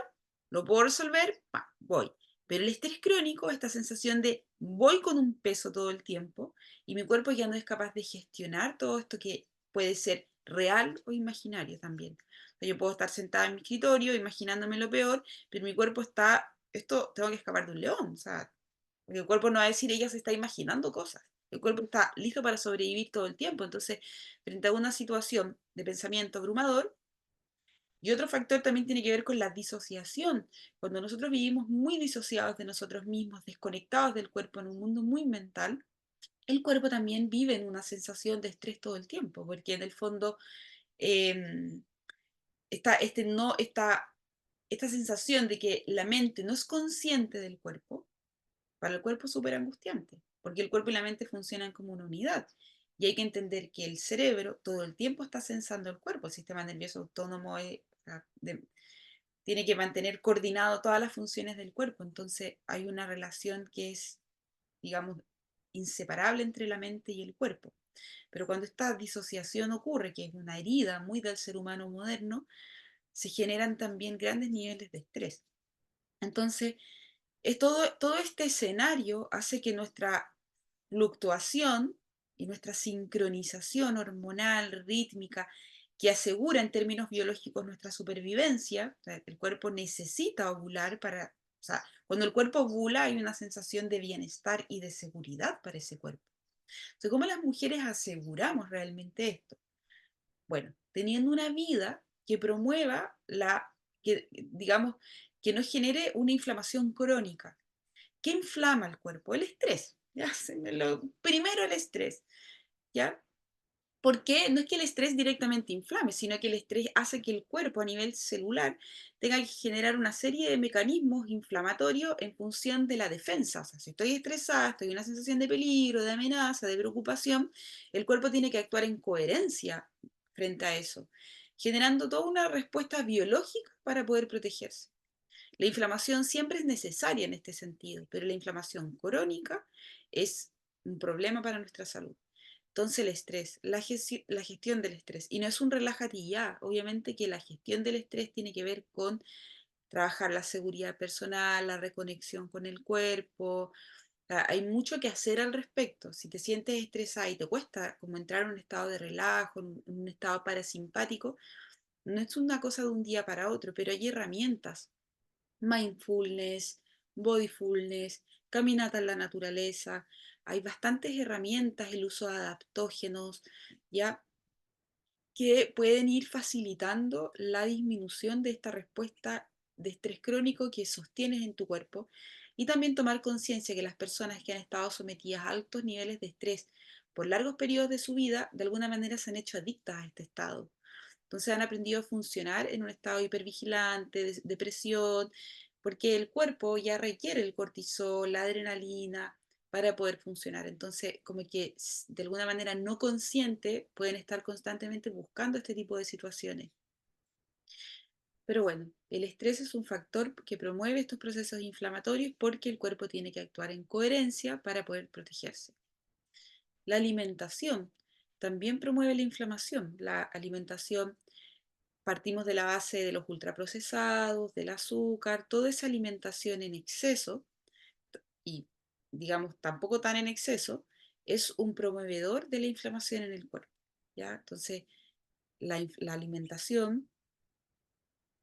lo puedo resolver, voy. Pero el estrés crónico, esta sensación de voy con un peso todo el tiempo y mi cuerpo ya no es capaz de gestionar todo esto que puede ser real o imaginario también. O sea, yo puedo estar sentada en mi escritorio imaginándome lo peor, pero mi cuerpo está, esto tengo que escapar de un león, o sea, porque el cuerpo no va a decir ella se está imaginando cosas. El cuerpo está listo para sobrevivir todo el tiempo. Entonces, frente a una situación de pensamiento abrumador, y otro factor también tiene que ver con la disociación. Cuando nosotros vivimos muy disociados de nosotros mismos, desconectados del cuerpo en un mundo muy mental, el cuerpo también vive en una sensación de estrés todo el tiempo, porque en el fondo eh, está no, esta sensación de que la mente no es consciente del cuerpo, para el cuerpo es súper angustiante, porque el cuerpo y la mente funcionan como una unidad. Y hay que entender que el cerebro todo el tiempo está sensando el cuerpo, el sistema nervioso autónomo tiene que mantener coordinado todas las funciones del cuerpo. Entonces hay una relación que es, digamos, inseparable entre la mente y el cuerpo. Pero cuando esta disociación ocurre, que es una herida muy del ser humano moderno, se generan también grandes niveles de estrés. Entonces, todo este escenario hace que nuestra fluctuación y nuestra sincronización hormonal, rítmica, que asegura en términos biológicos nuestra supervivencia, o sea, el cuerpo necesita ovular para, o sea, cuando el cuerpo ovula hay una sensación de bienestar y de seguridad para ese cuerpo. Entonces, ¿cómo las mujeres aseguramos realmente esto? Bueno, teniendo una vida que promueva que, digamos, que no genere una inflamación crónica. ¿Qué inflama el cuerpo? El estrés. ¿Ya? Primero el estrés. ¿Ya? Porque no es que el estrés directamente inflame, sino que el estrés hace que el cuerpo a nivel celular tenga que generar una serie de mecanismos inflamatorios en función de la defensa. O sea, si estoy estresada, estoy en una sensación de peligro, de amenaza, de preocupación, el cuerpo tiene que actuar en coherencia frente a eso, generando toda una respuesta biológica para poder protegerse. La inflamación siempre es necesaria en este sentido, pero la inflamación crónica es un problema para nuestra salud. Entonces el estrés, la gestión del estrés, y no es un relájate y ya, obviamente que la gestión del estrés tiene que ver con trabajar la seguridad personal, la reconexión con el cuerpo. O sea, hay mucho que hacer al respecto. Si te sientes estresada y te cuesta como entrar en un estado de relajo, en un estado parasimpático, no es una cosa de un día para otro, pero hay herramientas: mindfulness, bodyfulness, caminata en la naturaleza. Hay bastantes herramientas, el uso de adaptógenos, ya, que pueden ir facilitando la disminución de esta respuesta de estrés crónico que sostienes en tu cuerpo, y también tomar conciencia que las personas que han estado sometidas a altos niveles de estrés por largos periodos de su vida, de alguna manera se han hecho adictas a este estado. Entonces han aprendido a funcionar en un estado hipervigilante, de depresión, porque el cuerpo ya requiere el cortisol, la adrenalina para poder funcionar. Entonces, como que de alguna manera no consciente pueden estar constantemente buscando este tipo de situaciones. Pero bueno, el estrés es un factor que promueve estos procesos inflamatorios porque el cuerpo tiene que actuar en coherencia para poder protegerse. La alimentación también promueve la inflamación. La alimentación, partimos de la base de los ultraprocesados, del azúcar, toda esa alimentación en exceso, y digamos tampoco tan en exceso, es un promovedor de la inflamación en el cuerpo. ¿Ya? Entonces, la alimentación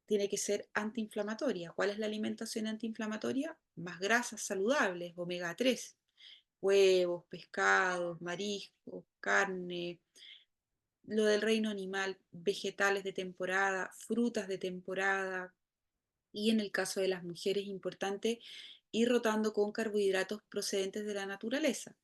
tiene que ser antiinflamatoria. ¿Cuál es la alimentación antiinflamatoria? Más grasas saludables, omega 3, huevos, pescados, mariscos, carne, lo del reino animal, vegetales de temporada, frutas de temporada, Y en el caso de las mujeres es importante ir rotando con carbohidratos procedentes de la naturaleza: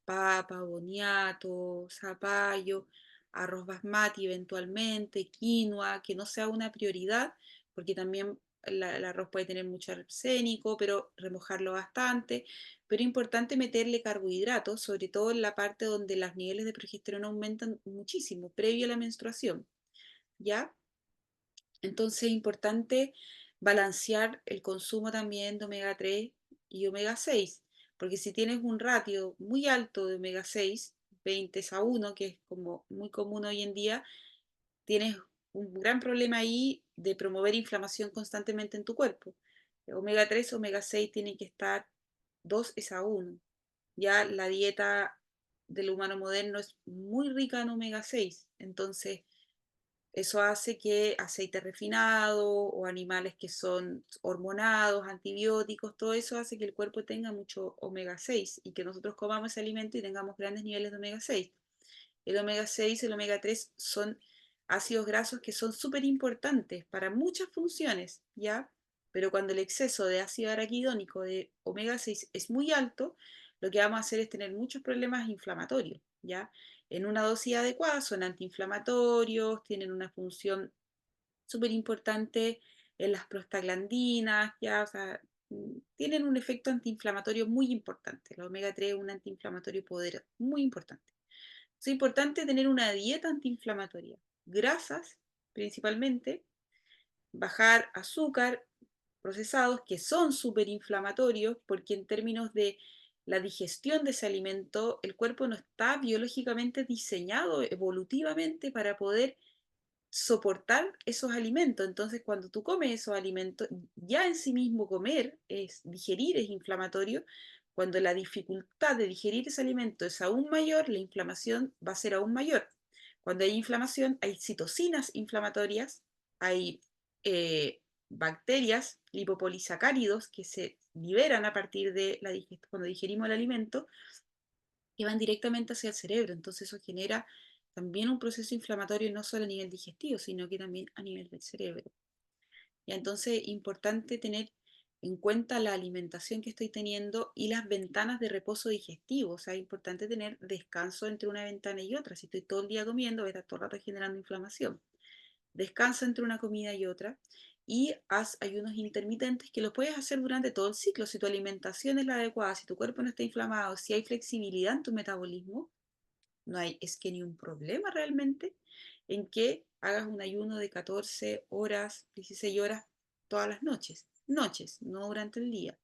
papa, boniato, zapallo, arroz basmati eventualmente, quinoa, que no sea una prioridad, porque también el arroz puede tener mucho arsénico, pero remojarlo bastante. Pero es importante meterle carbohidratos, sobre todo en la parte donde los niveles de progesterona aumentan muchísimo, previo a la menstruación, ¿ya? Entonces es importante balancear el consumo también de omega 3 y omega 6, porque si tienes un ratio muy alto de omega 6, 20:1, que es como muy común hoy en día, tienes un gran problema ahí de promover inflamación constantemente en tu cuerpo. Omega 3, omega 6 tienen que estar 2:1. Ya la dieta del humano moderno es muy rica en omega 6, entonces eso hace que aceite refinado o animales que son hormonados, antibióticos, todo eso hace que el cuerpo tenga mucho omega 6 y que nosotros comamos ese alimento y tengamos grandes niveles de omega 6. El omega 6 y el omega 3 son ácidos grasos que son súper importantes para muchas funciones, ¿ya? Pero cuando el exceso de ácido araquidónico de omega 6 es muy alto, lo que vamos a hacer es tener muchos problemas inflamatorios, ¿ya? En una dosis adecuada son antiinflamatorios, tienen una función súper importante en las prostaglandinas, ¿ya? O sea, tienen un efecto antiinflamatorio muy importante. La omega 3 es un antiinflamatorio poderoso, muy importante. Es importante tener una dieta antiinflamatoria, grasas principalmente, bajar azúcar, procesados que son súper inflamatorios porque en términos de la digestión de ese alimento, el cuerpo no está biológicamente diseñado evolutivamente para poder soportar esos alimentos. Entonces, cuando tú comes esos alimentos, ya en sí mismo comer es digerir, es inflamatorio. Cuando la dificultad de digerir ese alimento es aún mayor, la inflamación va a ser aún mayor. Cuando hay inflamación, hay citocinas inflamatorias, hay bacterias, lipopolisacáridos, que se liberan a partir de la digestión, cuando digerimos el alimento, que van directamente hacia el cerebro. Entonces eso genera también un proceso inflamatorio no solo a nivel digestivo, sino que también a nivel del cerebro. Y entonces es importante tener en cuenta la alimentación que estoy teniendo y las ventanas de reposo digestivo. O sea, es importante tener descanso entre una ventana y otra. Si estoy todo el día comiendo, voy a estar todo el rato generando inflamación. Descansa entre una comida y otra y haz ayunos intermitentes que los puedes hacer durante todo el ciclo. Si tu alimentación es la adecuada, si tu cuerpo no está inflamado, si hay flexibilidad en tu metabolismo, no hay, es que ni un problema realmente en que hagas un ayuno de 14 horas, 16 horas todas las noches. Noches, no durante el día.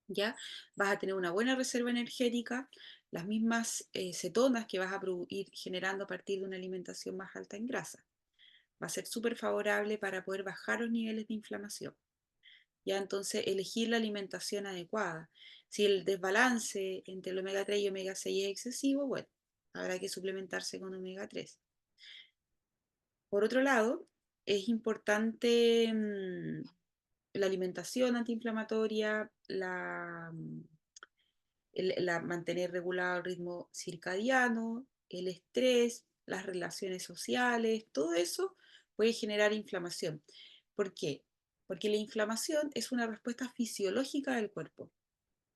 ¿Ya? Vas a tener una buena reserva energética, las mismas cetonas que vas a ir generando a partir de una alimentación más alta en grasa. Va a ser súper favorable para poder bajar los niveles de inflamación. Ya entonces elegir la alimentación adecuada. Si el desbalance entre el omega 3 y omega 6 es excesivo, bueno, habrá que suplementarse con omega 3. Por otro lado, es importante la alimentación antiinflamatoria, mantener regulado el ritmo circadiano, el estrés, las relaciones sociales, todo eso puede generar inflamación. ¿Por qué? Porque la inflamación es una respuesta fisiológica del cuerpo.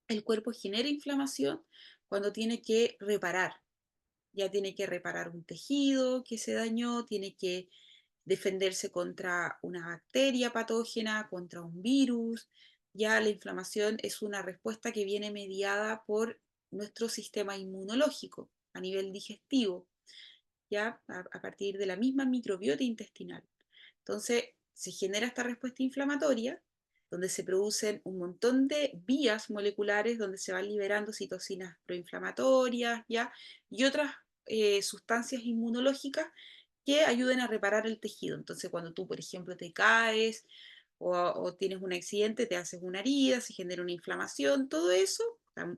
El cuerpo genera inflamación cuando tiene que reparar. Ya tiene que reparar un tejido que se dañó, tiene que defenderse contra una bacteria patógena, contra un virus. Ya la inflamación es una respuesta que viene mediada por nuestro sistema inmunológico a nivel digestivo, ya a partir de la misma microbiota intestinal. Entonces, se genera esta respuesta inflamatoria, donde se producen un montón de vías moleculares, donde se van liberando citocinas proinflamatorias, ¿ya? Y otras sustancias inmunológicas que ayuden a reparar el tejido. Entonces, cuando tú, por ejemplo, te caes o tienes un accidente, te haces una herida, se genera una inflamación, todo eso,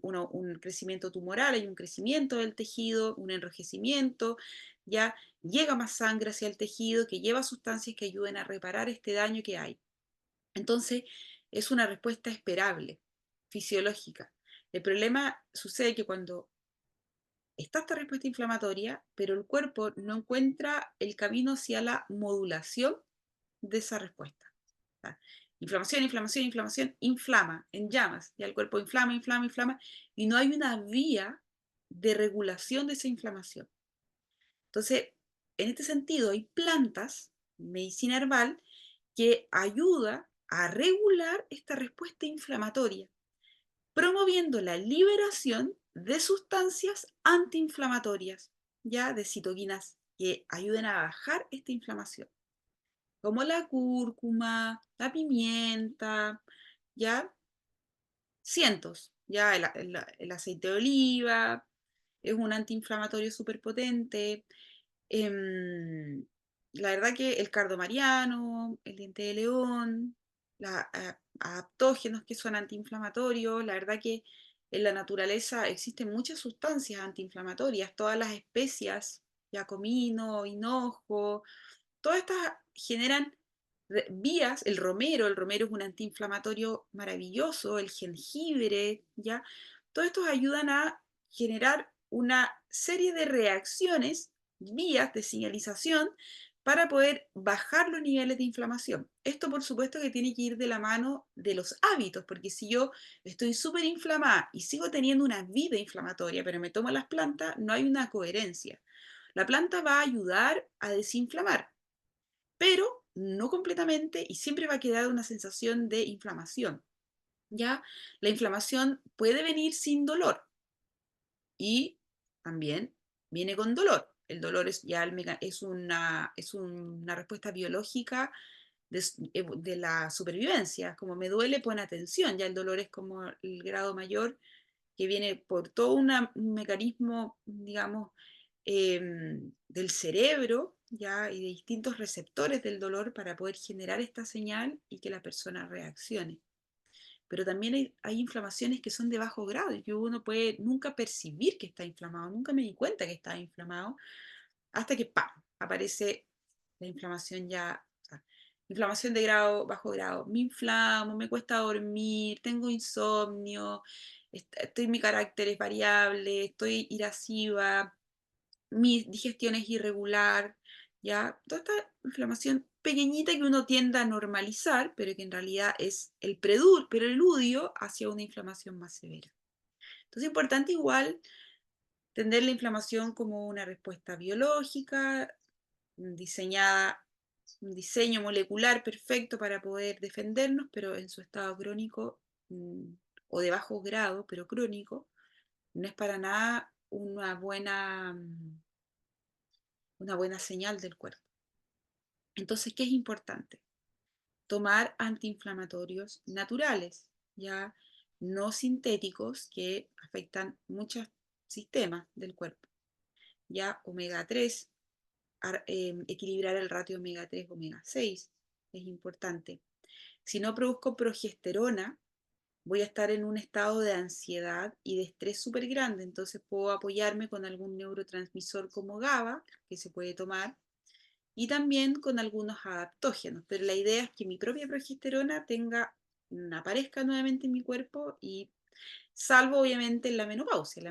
un crecimiento tumoral, hay un crecimiento del tejido, un enrojecimiento, ya llega más sangre hacia el tejido que lleva sustancias que ayuden a reparar este daño que hay. Entonces, es una respuesta esperable, fisiológica. El problema sucede que cuando está esta respuesta inflamatoria, pero el cuerpo no encuentra el camino hacia la modulación de esa respuesta. Inflamación, inflamación, inflamación, inflama, en llamas. Ya el cuerpo inflama, inflama, inflama, y no hay una vía de regulación de esa inflamación. Entonces, en este sentido, hay plantas, medicina herbal, que ayuda a regular esta respuesta inflamatoria, promoviendo la liberación de sustancias antiinflamatorias, ya de citoquinas que ayuden a bajar esta inflamación, como la cúrcuma, la pimienta, ya cientos, ya el aceite de oliva es un antiinflamatorio súper potente. Em, la verdad que el cardo mariano, el diente de león, adaptógenos que son antiinflamatorios, la verdad que en la naturaleza existen muchas sustancias antiinflamatorias, todas las especias, ya comino, hinojo, todas estas generan vías, el romero es un antiinflamatorio maravilloso, el jengibre, ¿ya? Todos estos ayudan a generar una serie de reacciones, vías de señalización para poder bajar los niveles de inflamación. Esto por supuesto que tiene que ir de la mano de los hábitos, porque si yo estoy súper inflamada y sigo teniendo una vida inflamatoria, pero me tomo las plantas, no hay una coherencia. La planta va a ayudar a desinflamar, pero no completamente y siempre va a quedar una sensación de inflamación. ¿Ya? La inflamación puede venir sin dolor y también viene con dolor. El dolor es ya es una respuesta biológica de la supervivencia. Como me duele, pon atención. Ya el dolor es como el grado mayor que viene por todo un mecanismo, digamos, del cerebro, ¿ya? Y de distintos receptores del dolor para poder generar esta señal y que la persona reaccione. Pero también hay inflamaciones que son de bajo grado y que uno puede nunca percibir que está inflamado, nunca me di cuenta que estaba inflamado, hasta que ¡pam! Aparece la inflamación ya, o sea, inflamación de grado, bajo grado, me inflamo, me cuesta dormir, tengo insomnio, mi carácter es variable, estoy irasciba, mi digestión es irregular, ¿ya? Toda esta inflamación pequeñita que uno tiende a normalizar, pero que en realidad es el preludio hacia una inflamación más severa. Entonces es importante igual entender la inflamación como una respuesta biológica, diseñada, un diseño molecular perfecto para poder defendernos, pero en su estado crónico o de bajo grado, pero crónico, no es para nada una buena señal del cuerpo. Entonces, ¿qué es importante? Tomar antiinflamatorios naturales, ya no sintéticos que afectan muchos sistemas del cuerpo. Ya omega 3, equilibrar el ratio omega 3, omega 6 es importante. Si no produzco progesterona, voy a estar en un estado de ansiedad y de estrés súper grande, entonces puedo apoyarme con algún neurotransmisor como GABA, que se puede tomar, y también con algunos adaptógenos, pero la idea es que mi propia progesterona aparezca nuevamente en mi cuerpo y salvo obviamente en la menopausia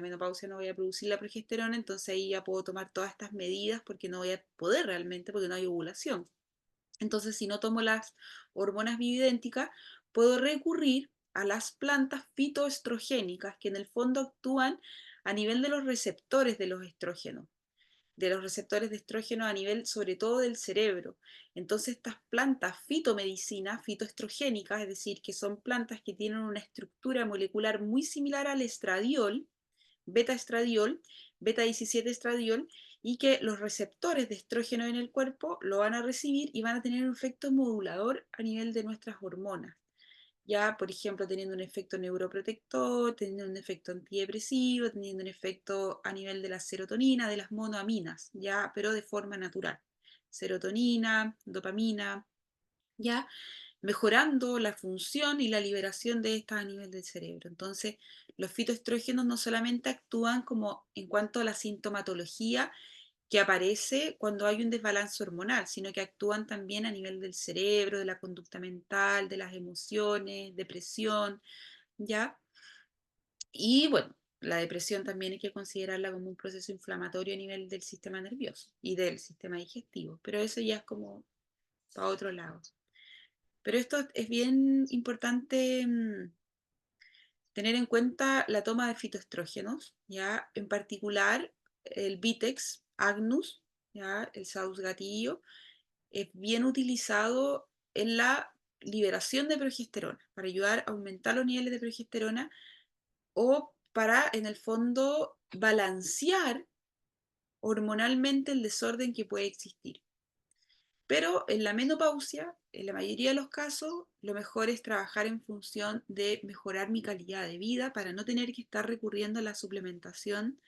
no voy a producir la progesterona, entonces ahí ya puedo tomar todas estas medidas porque no voy a poder realmente, porque no hay ovulación. Entonces, si no tomo las hormonas bioidénticas, puedo recurrir a las plantas fitoestrogénicas que en el fondo actúan a nivel de los receptores de los estrógenos, de los receptores de estrógeno a nivel sobre todo del cerebro. Entonces estas plantas fitomedicinas, fitoestrogénicas, es decir, que son plantas que tienen una estructura molecular muy similar al estradiol, beta-estradiol, beta-17 estradiol, y que los receptores de estrógeno en el cuerpo lo van a recibir y van a tener un efecto modulador a nivel de nuestras hormonas. Ya, por ejemplo, teniendo un efecto neuroprotector, teniendo un efecto antidepresivo, teniendo un efecto a nivel de la serotonina, de las monoaminas, ya, pero de forma natural. Serotonina, dopamina, ya, mejorando la función y la liberación de estas a nivel del cerebro. Entonces, los fitoestrógenos no solamente actúan como en cuanto a la sintomatología que aparece cuando hay un desbalance hormonal, sino que actúan también a nivel del cerebro, de la conducta mental, de las emociones, depresión, ¿ya? Y bueno, la depresión también hay que considerarla como un proceso inflamatorio a nivel del sistema nervioso y del sistema digestivo, pero eso ya es como para otro lado. Pero esto es bien importante tener en cuenta la toma de fitoestrógenos, ¿ya? En particular el Vitex agnus, ¿ya? El Saus gatillo, es bien utilizado en la liberación de progesterona, para ayudar a aumentar los niveles de progesterona o para, en el fondo, balancear hormonalmente el desorden que puede existir. Pero en la menopausia, en la mayoría de los casos, lo mejor es trabajar en función de mejorar mi calidad de vida para no tener que estar recurriendo a la suplementación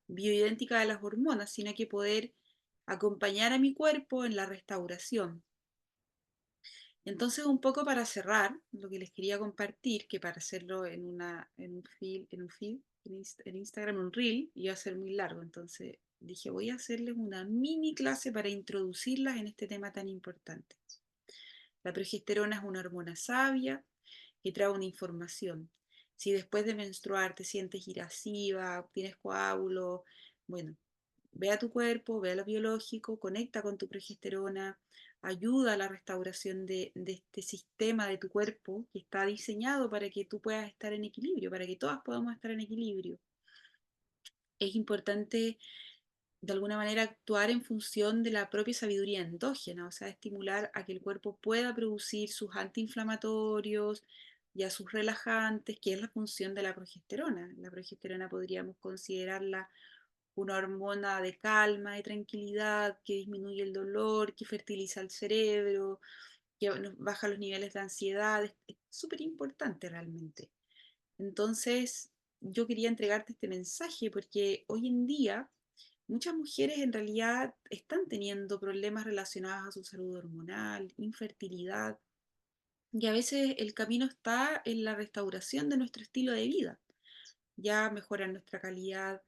bioidéntica de las hormonas, sino que poder acompañar a mi cuerpo en la restauración. Entonces, un poco para cerrar, lo que les quería compartir, que para hacerlo en Instagram, un reel, iba a ser muy largo, entonces dije, voy a hacerles una mini clase para introducirlas en este tema tan importante. La progesterona es una hormona sabia que trae una información. Si después de menstruar te sientes irasciba, tienes coágulos, bueno, ve a tu cuerpo, ve a lo biológico, conecta con tu progesterona, ayuda a la restauración de este sistema de tu cuerpo que está diseñado para que tú puedas estar en equilibrio, para que todas podamos estar en equilibrio. Es importante de alguna manera actuar en función de la propia sabiduría endógena, o sea, estimular a que el cuerpo pueda producir sus antiinflamatorios y a sus relajantes, que es la función de la progesterona. La progesterona podríamos considerarla una hormona de calma y tranquilidad que disminuye el dolor, que fertiliza el cerebro, que baja los niveles de ansiedad. Es súper importante realmente. Entonces, yo quería entregarte este mensaje porque hoy en día muchas mujeres en realidad están teniendo problemas relacionados a su salud hormonal, infertilidad, y a veces el camino está en la restauración de nuestro estilo de vida, ya mejorar nuestra calidad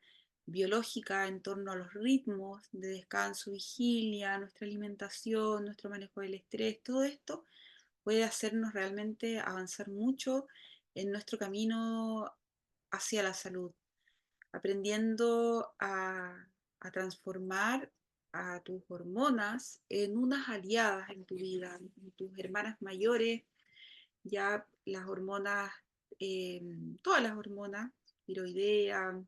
biológica en torno a los ritmos de descanso, vigilia, nuestra alimentación, nuestro manejo del estrés, todo esto puede hacernos realmente avanzar mucho en nuestro camino hacia la salud, aprendiendo a transformar a tus hormonas en unas aliadas en tu vida, en tus hermanas mayores, ya las hormonas, eh, todas las hormonas, tiroidea,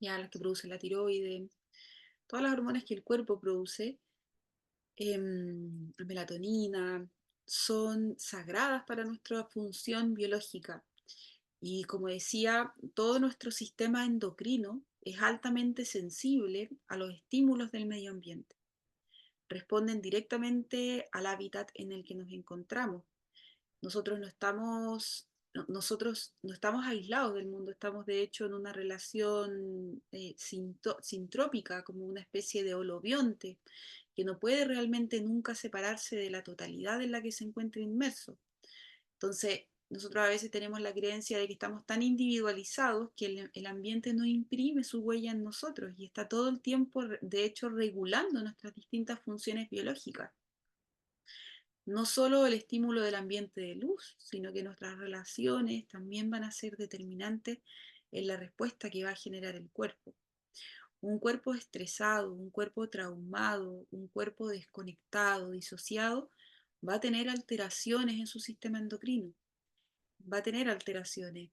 ya las que producen la tiroide, todas las hormonas que el cuerpo produce, la melatonina, son sagradas para nuestra función biológica. Y como decía, todo nuestro sistema endocrino es altamente sensible a los estímulos del medio ambiente. Responden directamente al hábitat en el que nos encontramos. Nosotros no estamos aislados del mundo, estamos de hecho en una relación sintrópica, como una especie de holobionte, que no puede realmente nunca separarse de la totalidad en la que se encuentra inmerso. Entonces, nosotros a veces tenemos la creencia de que estamos tan individualizados que el ambiente no imprime su huella en nosotros y está todo el tiempo, de hecho, regulando nuestras distintas funciones biológicas. No solo el estímulo del ambiente de luz, sino que nuestras relaciones también van a ser determinantes en la respuesta que va a generar el cuerpo. Un cuerpo estresado, un cuerpo traumado, un cuerpo desconectado, disociado, va a tener alteraciones en su sistema endocrino, va a tener alteraciones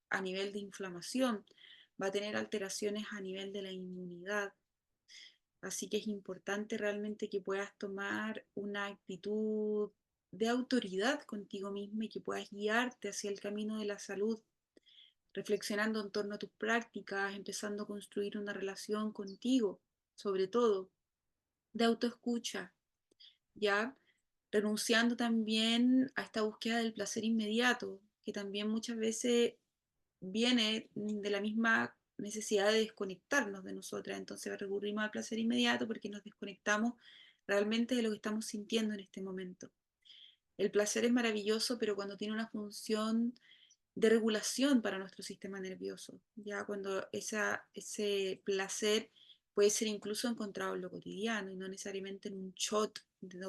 a nivel de inflamación, va a tener alteraciones a nivel de la inmunidad. Así que es importante realmente que puedas tomar una actitud de autoridad contigo misma y que puedas guiarte hacia el camino de la salud, reflexionando en torno a tus prácticas, empezando a construir una relación contigo, sobre todo de autoescucha, ya renunciando también a esta búsqueda del placer inmediato, que también muchas veces viene de la misma necesidad de desconectarnos de nosotras. Entonces recurrimos al placer inmediato porque nos desconectamos realmente de lo que estamos sintiendo en este momento. El placer es maravilloso, pero cuando tiene una función de regulación para nuestro sistema nervioso, ya cuando ese placer puede ser incluso encontrado en lo cotidiano y no necesariamente en un shot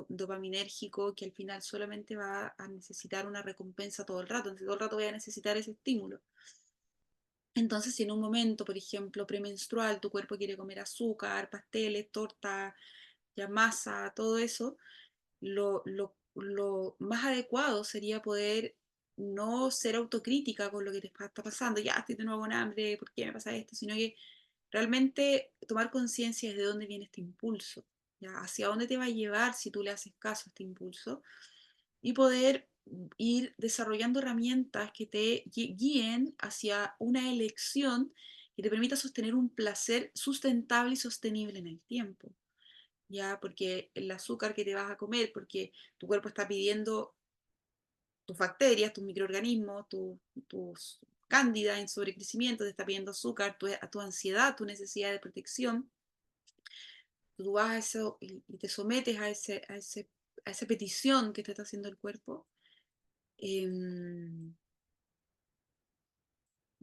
dopaminérgico que al final solamente va a necesitar una recompensa todo el rato, entonces todo el rato voy a necesitar ese estímulo. Entonces, si en un momento, por ejemplo, premenstrual, tu cuerpo quiere comer azúcar, pasteles, torta, ya masa, todo eso, lo más adecuado sería poder no ser autocrítica con lo que te está pasando, ya estoy de nuevo con hambre, ¿por qué me pasa esto? Sino que realmente tomar conciencia de dónde viene este impulso, ¿ya? Hacia dónde te va a llevar si tú le haces caso a este impulso y poder ir desarrollando herramientas que te guíen hacia una elección que te permita sostener un placer sustentable y sostenible en el tiempo, ¿ya? Porque el azúcar que te vas a comer, porque tu cuerpo está pidiendo tus bacterias, tus microorganismos, tus cándida en sobrecrecimiento, te está pidiendo azúcar, tu ansiedad, tu necesidad de protección, tú vas a eso y te sometes a esa petición que te está haciendo el cuerpo, eh,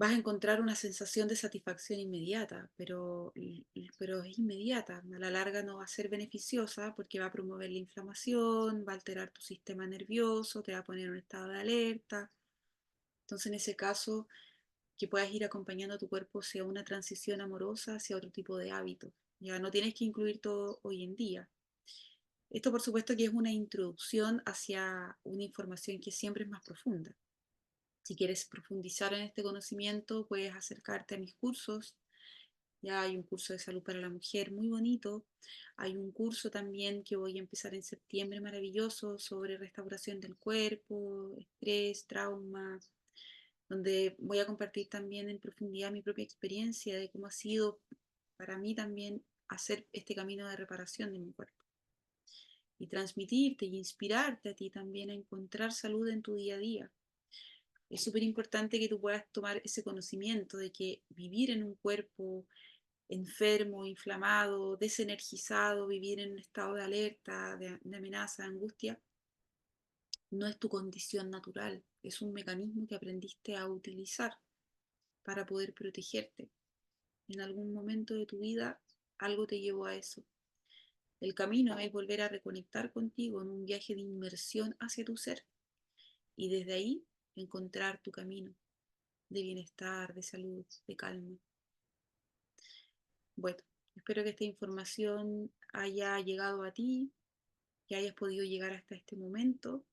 vas a encontrar una sensación de satisfacción inmediata, pero es inmediata. A la larga no va a ser beneficiosa porque va a promover la inflamación, va a alterar tu sistema nervioso, te va a poner en un estado de alerta. Entonces, en ese caso, que puedas ir acompañando a tu cuerpo hacia una transición amorosa, hacia otro tipo de hábitos. Ya no tienes que incluir todo hoy en día. Esto, por supuesto, que es una introducción hacia una información que siempre es más profunda. Si quieres profundizar en este conocimiento, puedes acercarte a mis cursos. Ya hay un curso de salud para la mujer muy bonito. Hay un curso también que voy a empezar en septiembre maravilloso sobre restauración del cuerpo, estrés, trauma, donde voy a compartir también en profundidad mi propia experiencia de cómo ha sido para mí también hacer este camino de reparación de mi cuerpo y transmitirte y inspirarte a ti también a encontrar salud en tu día a día. Es súper importante que tú puedas tomar ese conocimiento de que vivir en un cuerpo enfermo, inflamado, desenergizado, vivir en un estado de alerta, de amenaza, de angustia, no es tu condición natural, es un mecanismo que aprendiste a utilizar para poder protegerte. En algún momento de tu vida algo te llevó a eso. El camino es volver a reconectar contigo en un viaje de inmersión hacia tu ser y desde ahí encontrar tu camino de bienestar, de salud, de calma. Bueno, espero que esta información haya llegado a ti, que hayas podido llegar hasta este momento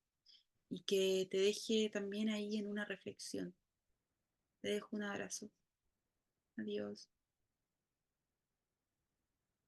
y que te deje también ahí en una reflexión. Te dejo un abrazo. Adiós.